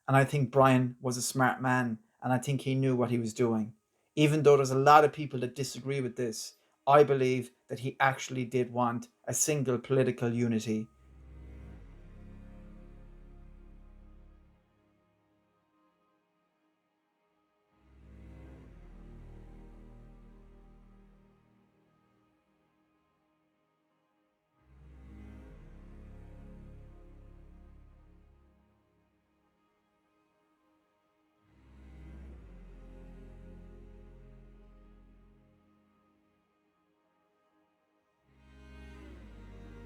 And I think Brian was a smart man, and I think he knew what he was doing. Even though there's a lot of people that disagree with this, I believe that he actually did want a single political unity.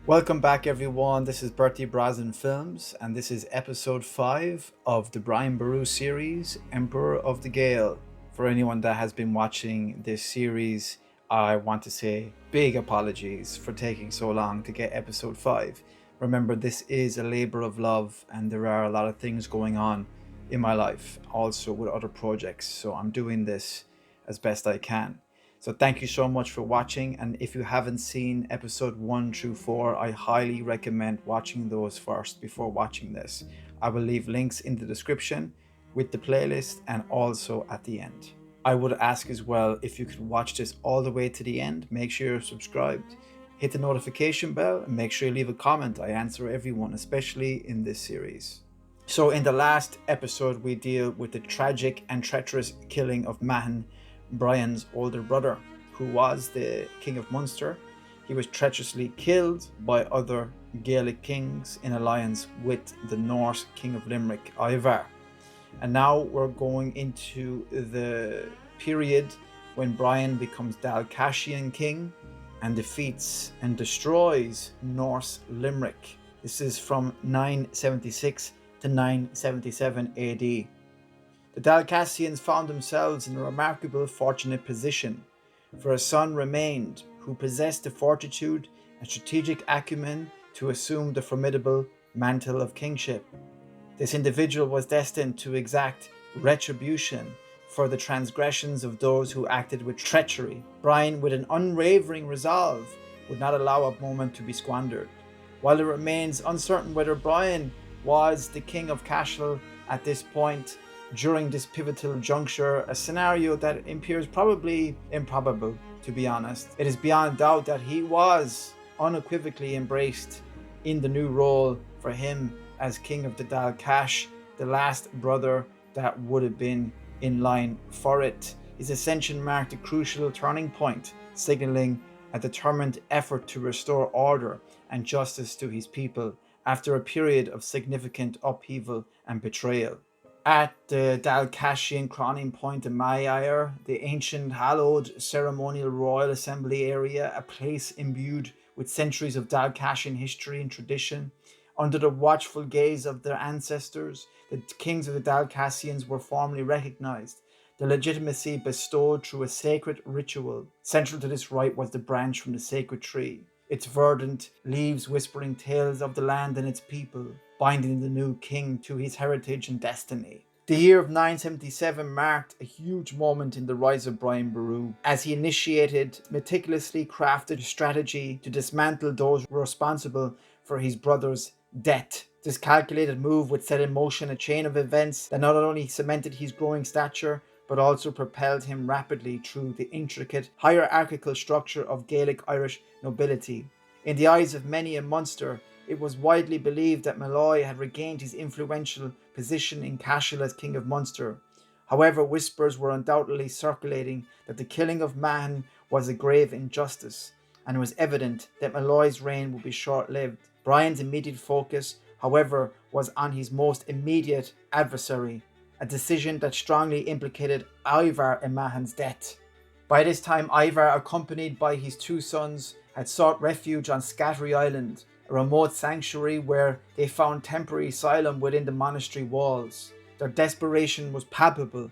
Welcome back, everyone. This is Bertie Brosnan Films, and this is episode 5 of the Brian Boru Series, Emperor of the Gael. For anyone that has been watching this series, I want to say big apologies for taking so long to get episode 5. Remember, this is a labor of love, and there are a lot of things going on in my life, also with other projects, so I'm doing this as best I can. So thank you so much for watching, and if you haven't seen episode 1 through 4, I highly recommend watching those first before watching this. I will leave links in the description with the playlist and also at the end. I would ask as well, if you could watch this all the way to the end, make sure you're subscribed, hit the notification bell, and make sure you leave a comment. I answer everyone, especially in this series. So in the last episode, we deal with the tragic and treacherous killing of Mahon, Brian's older brother, who was the King of Munster. He was treacherously killed by other Gaelic kings in alliance with the Norse King of Limerick, Ivar. And now we're going into the period when Brian becomes Dalcassian king and defeats and destroys Norse Limerick. This is from 976 to 977 AD. The Dalcassians found themselves in a remarkable fortunate position, for a son remained who possessed the fortitude and strategic acumen to assume the formidable mantle of kingship. This individual was destined to exact retribution for the transgressions of those who acted with treachery. Brian, with an unwavering resolve, would not allow a moment to be squandered. While it remains uncertain whether Brian was the king of Cashel at this point, during this pivotal juncture, a scenario that appears probably improbable, to be honest, it is beyond doubt that he was unequivocally embraced in the new role for him as king of the Dalcash, the last brother that would have been in line for it. His ascension marked a crucial turning point, signaling a determined effort to restore order and justice to his people after a period of significant upheaval and betrayal. At the Dalcassian crowning point in Mayair, the ancient hallowed ceremonial royal assembly area, a place imbued with centuries of Dalcassian history and tradition, under the watchful gaze of their ancestors, the kings of the Dalcassians were formally recognized, the legitimacy bestowed through a sacred ritual. Central to this rite was the branch from the sacred tree, its verdant leaves whispering tales of the land and its people, binding the new king to his heritage and destiny. The year of 977 marked a huge moment in the rise of Brian Boru, as he initiated meticulously crafted strategy to dismantle those responsible for his brother's death. This calculated move would set in motion a chain of events that not only cemented his growing stature, but also propelled him rapidly through the intricate hierarchical structure of Gaelic Irish nobility. In the eyes of many in Munster, it was widely believed that Malloy had regained his influential position in Cashel as King of Munster. However, whispers were undoubtedly circulating that the killing of Mahon was a grave injustice, and it was evident that Malloy's reign would be short-lived. Brian's immediate focus, however, was on his most immediate adversary, a decision that strongly implicated Ivar in Mahon's death. By this time, Ivar, accompanied by his two sons, had sought refuge on Scattery Island, a remote sanctuary where they found temporary asylum within the monastery walls. Their desperation was palpable.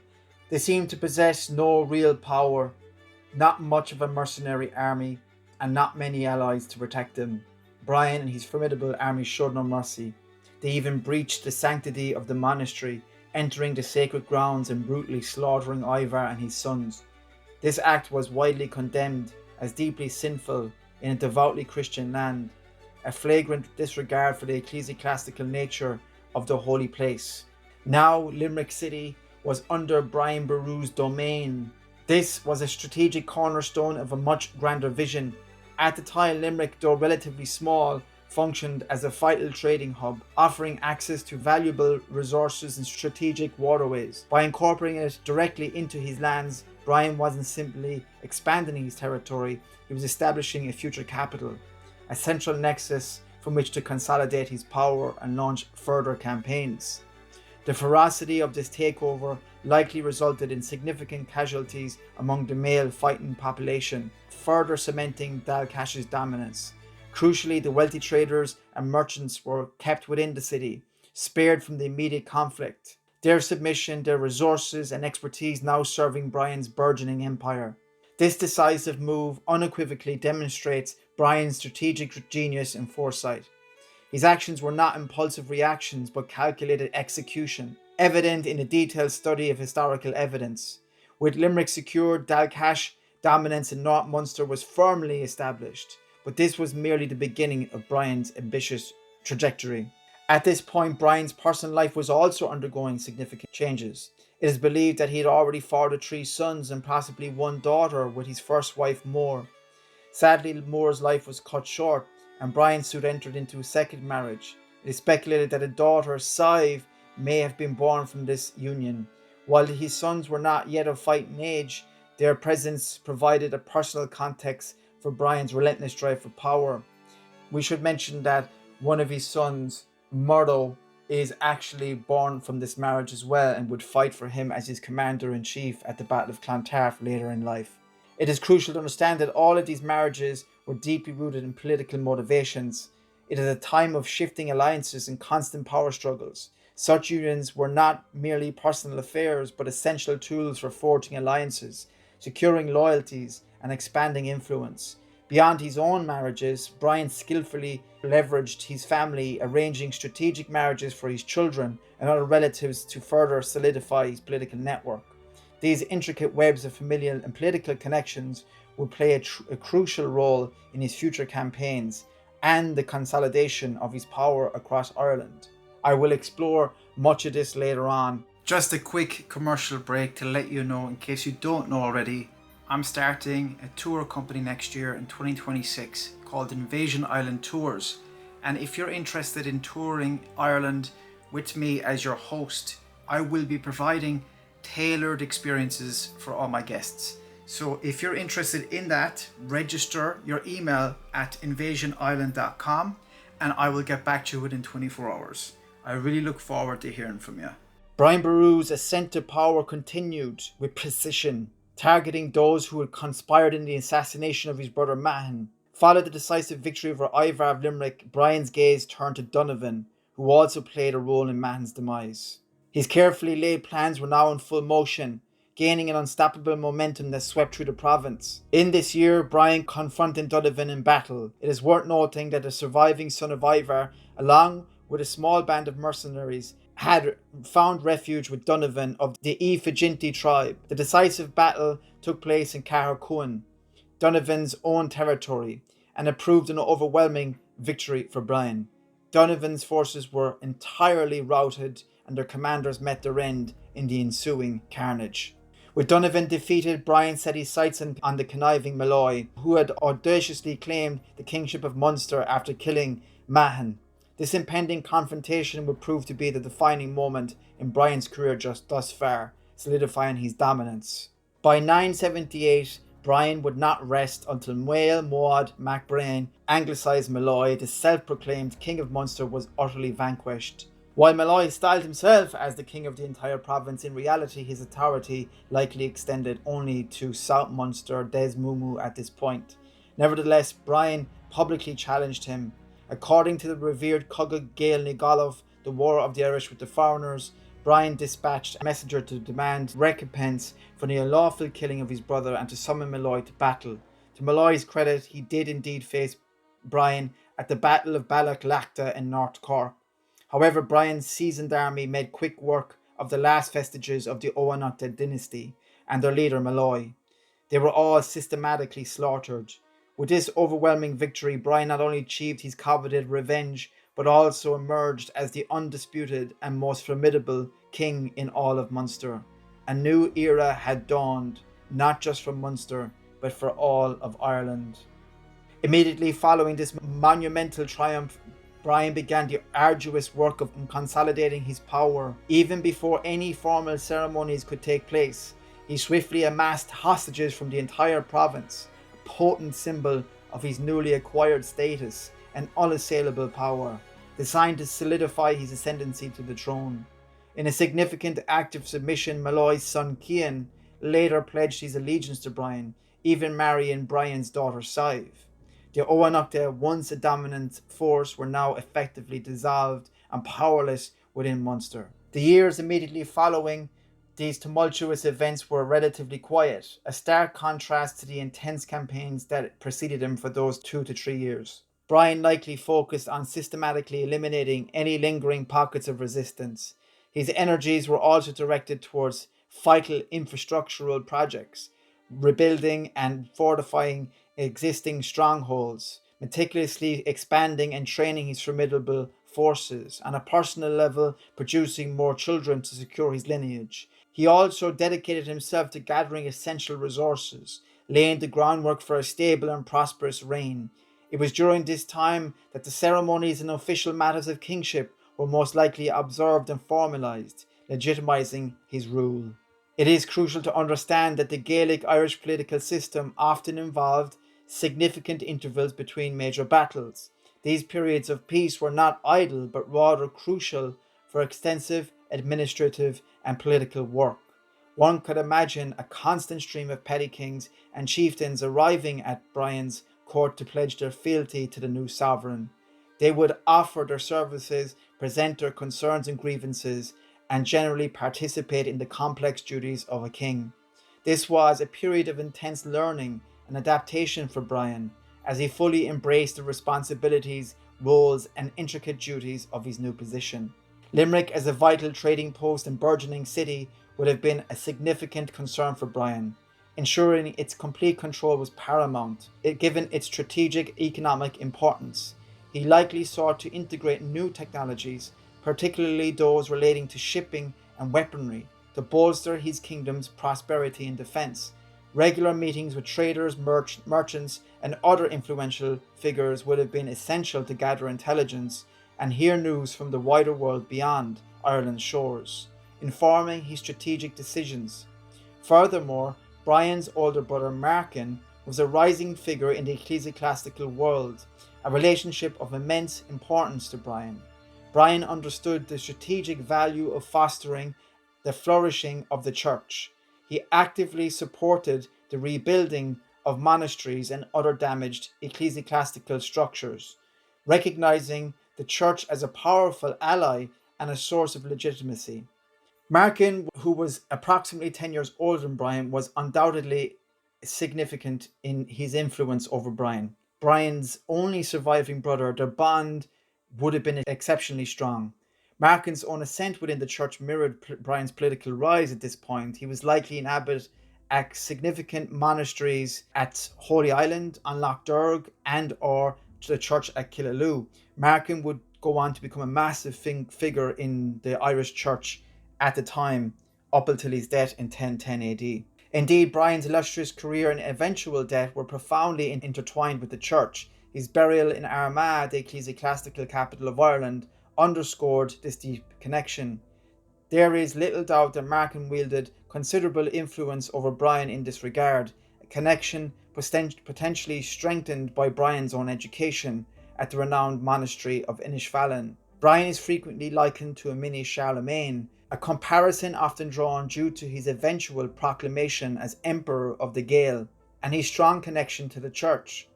They seemed to possess no real power, not much of a mercenary army, and not many allies to protect them. Brian and his formidable army showed no mercy. They even breached the sanctity of the monastery, entering the sacred grounds and brutally slaughtering Ivar and his sons. This act was widely condemned as deeply sinful in a devoutly Christian land, a flagrant disregard for the ecclesiastical nature of the holy place. Now Limerick City was under Brian Boru's domain. This was a strategic cornerstone of a much grander vision. At the time, Limerick, though relatively small, functioned as a vital trading hub, offering access to valuable resources and strategic waterways. By incorporating it directly into his lands, Brian wasn't simply expanding his territory, he was establishing a future capital, a central nexus from which to consolidate his power and launch further campaigns. The ferocity of this takeover likely resulted in significant casualties among the male fighting population, further cementing Dalcassian's dominance. Crucially, the wealthy traders and merchants were kept within the city, spared from the immediate conflict. Their submission, their resources and expertise now serving Brian's burgeoning empire. This decisive move unequivocally demonstrates Brian's strategic genius and foresight. His actions were not impulsive reactions but calculated execution, evident in a detailed study of historical evidence. With Limerick secured, Dalcash dominance in North Munster was firmly established, but this was merely the beginning of Brian's ambitious trajectory. At this point, Brian's personal life was also undergoing significant changes. It is believed that he had already fathered 3 sons and possibly 1 daughter with his first wife, Moore. Sadly, Moore's life was cut short, and Brian soon entered into a second marriage. It is speculated that a daughter, Sive, may have been born from this union. While his sons were not yet of fighting age, their presence provided a personal context for Brian's relentless drive for power. We should mention that one of his sons, Murdo, is actually born from this marriage as well and would fight for him as his commander-in-chief at the Battle of Clontarf later in life. It is crucial to understand that all of these marriages were deeply rooted in political motivations. It is a time of shifting alliances and constant power struggles. Such unions were not merely personal affairs, but essential tools for forging alliances, securing loyalties, and expanding influence. Beyond his own marriages, Brian skillfully leveraged his family, arranging strategic marriages for his children and other relatives to further solidify his political network. These intricate webs of familial and political connections would play a crucial role in his future campaigns and the consolidation of his power across Ireland. I will explore much of this later on. Just a quick commercial break to let you know, in case you don't know already, I'm starting a tour company next year in 2026 called Invasion Island Tours. And if you're interested in touring Ireland with me as your host, I will be providing tailored experiences for all my guests. So if you're interested in that, register your email at invasionisland.com and I will get back to you within 24 hours. I really look forward to hearing from you. Brian Boru's ascent to power continued with precision, targeting those who had conspired in the assassination of his brother Mahon. Following the decisive victory over Ivar of Limerick, Brian's gaze turned to Donovan, who also played a role in Mahon's demise. His carefully laid plans were now in full motion, gaining an unstoppable momentum that swept through the province. In this year, Brian confronted Donovan in battle. It is worth noting that the surviving son of Ivar, along with a small band of mercenaries, had found refuge with Donovan of the Efaginti tribe. The decisive battle took place in Cahercuan, Donovan's own territory, and it proved an overwhelming victory for Brian. Donovan's forces were entirely routed and their commanders met their end in the ensuing carnage. With Donovan defeated, Brian set his sights on the conniving Malloy, who had audaciously claimed the kingship of Munster after killing Mahon. This impending confrontation would prove to be the defining moment in Brian's career just thus far, solidifying his dominance. By 978, Brian would not rest until Muel Moad MacBrain, anglicised Malloy, the self-proclaimed King of Munster, was utterly vanquished. While Malloy styled himself as the king of the entire province, in reality his authority likely extended only to South Munster, Des Mumu at this point. Nevertheless, Brian publicly challenged him. According to the revered Cogad Gael Nigalov, the War of the Irish with the Foreigners, Brian dispatched a messenger to demand recompense for the unlawful killing of his brother and to summon Malloy to battle. To Malloy's credit, he did indeed face Brian at the Battle of Balaclachta in North Cork. However, Brian's seasoned army made quick work of the last vestiges of the Owenite dynasty and their leader Malloy. They were all systematically slaughtered. With this overwhelming victory, Brian not only achieved his coveted revenge, but also emerged as the undisputed and most formidable king in all of Munster. A new era had dawned, not just for Munster, but for all of Ireland. Immediately following this monumental triumph, Brian began the arduous work of consolidating his power. Even before any formal ceremonies could take place, he swiftly amassed hostages from the entire province, a potent symbol of his newly acquired status and unassailable power, designed to solidify his ascendancy to the throne. In a significant act of submission, Malloy's son Cian later pledged his allegiance to Brian, even marrying Brian's daughter Sive. The Oanachta, once a dominant force, were now effectively dissolved and powerless within Munster. The years immediately following these tumultuous events were relatively quiet, a stark contrast to the intense campaigns that preceded them for those 2 to 3 years. Brian likely focused on systematically eliminating any lingering pockets of resistance. His energies were also directed towards vital infrastructural projects, rebuilding and fortifying existing strongholds, meticulously expanding and training his formidable forces, on a personal level producing more children to secure his lineage. He also dedicated himself to gathering essential resources, laying the groundwork for a stable and prosperous reign. It was during this time that the ceremonies and official matters of kingship were most likely observed and formalized, legitimizing his rule. It is crucial to understand that the Gaelic Irish political system often involved significant intervals between major battles. These periods of peace were not idle, but rather crucial for extensive administrative and political work. One could imagine a constant stream of petty kings and chieftains arriving at Brian's court to pledge their fealty to the new sovereign. They would offer their services, present their concerns and grievances, and generally participate in the complex duties of a king. This was a period of intense learning and adaptation for Brian, as he fully embraced the responsibilities, roles, and intricate duties of his new position. Limerick, as a vital trading post and burgeoning city, would have been a significant concern for Brian. Ensuring its complete control was paramount, given its strategic economic importance. He likely sought to integrate new technologies, particularly those relating to shipping and weaponry, to bolster his kingdom's prosperity and defense. Regular meetings with traders, merchants, and other influential figures would have been essential to gather intelligence and hear news from the wider world beyond Ireland's shores, informing his strategic decisions. Furthermore, Brian's older brother Markin was a rising figure in the ecclesiastical world, a relationship of immense importance to Brian. Brian understood the strategic value of fostering the flourishing of the church. He actively supported the rebuilding of monasteries and other damaged ecclesiastical structures, recognizing the church as a powerful ally and a source of legitimacy. Markin, who was approximately 10 years older than Brian, was undoubtedly significant in his influence over Brian. Brian's only surviving brother, their bond would have been exceptionally strong. Markin's own ascent within the church mirrored Brian's political rise at this point. He was likely an abbot at significant monasteries at Holy Island, on Lough Derg, and or to the church at Killaloe. Markin would go on to become a massive figure in the Irish church at the time, up until his death in 1010 AD. Indeed, Brian's illustrious career and eventual death were profoundly intertwined with the church. His burial in Armagh, the ecclesiastical capital of Ireland, underscored this deep connection. There is little doubt that Markin wielded considerable influence over Brian in this regard, a connection potentially strengthened by Brian's own education at the renowned monastery of Inishfallen. Brian is frequently likened to a mini Charlemagne, a comparison often drawn due to his eventual proclamation as Emperor of the Gael and his strong connection to the church.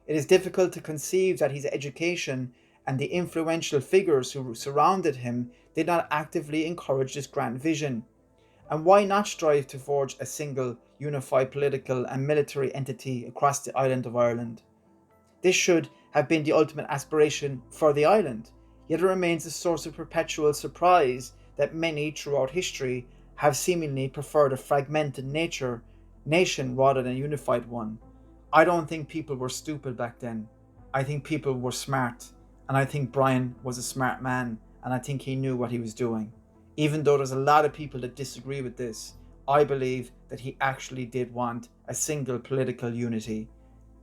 It is difficult to conceive that his education and the influential figures who surrounded him did not actively encourage this grand vision. And why not strive to forge a single, unified political and military entity across the island of Ireland? This should have been the ultimate aspiration for the island, yet it remains a source of perpetual surprise that many throughout history have seemingly preferred a fragmented nation rather than a unified one. I don't think people were stupid back then. I think people were smart, and I think Brian was a smart man, and I think he knew what he was doing. Even though there's a lot of people that disagree with this, I believe that he actually did want a single political unity.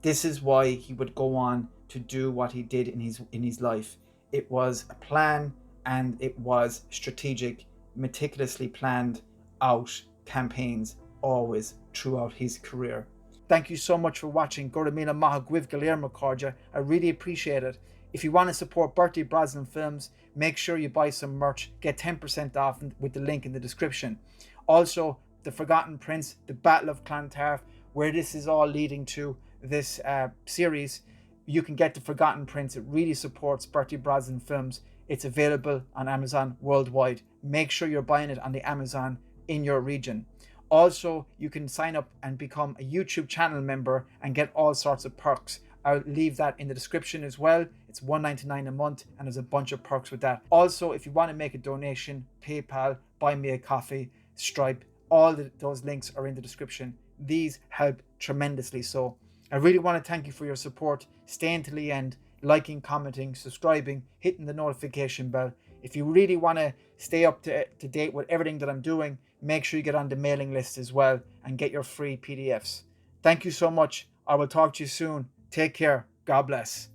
This is why he would go on to do what he did in his life. It was a plan, and it was strategic, meticulously planned out campaigns always throughout his career. Thank you so much for watching. Go to Mina Maha Gwiv Galerma Cordia. I really appreciate it. If you want to support Bertie Brosnan Films, make sure you buy some merch. Get 10% off with the link in the description. Also, The Forgotten Prince, The Battle of Clontarf, where this is all leading to this series, you can get The Forgotten Prince. It really supports Bertie Brosnan Films. It's available on Amazon worldwide. Make sure you're buying it on the Amazon in your region. Also, you can sign up and become a YouTube channel member and get all sorts of perks. I'll leave that in the description as well. It's $1.99 a month, and there's a bunch of perks with that. Also, if you want to make a donation, PayPal, Buy Me a Coffee, Stripe, all those links are in the description. These help tremendously. So I really want to thank you for your support. Staying till the end, liking, commenting, subscribing, hitting the notification bell. If you really want to stay up to date with everything that I'm doing, make sure you get on the mailing list as well and get your free PDFs. Thank you so much. I will talk to you soon. Take care. God bless.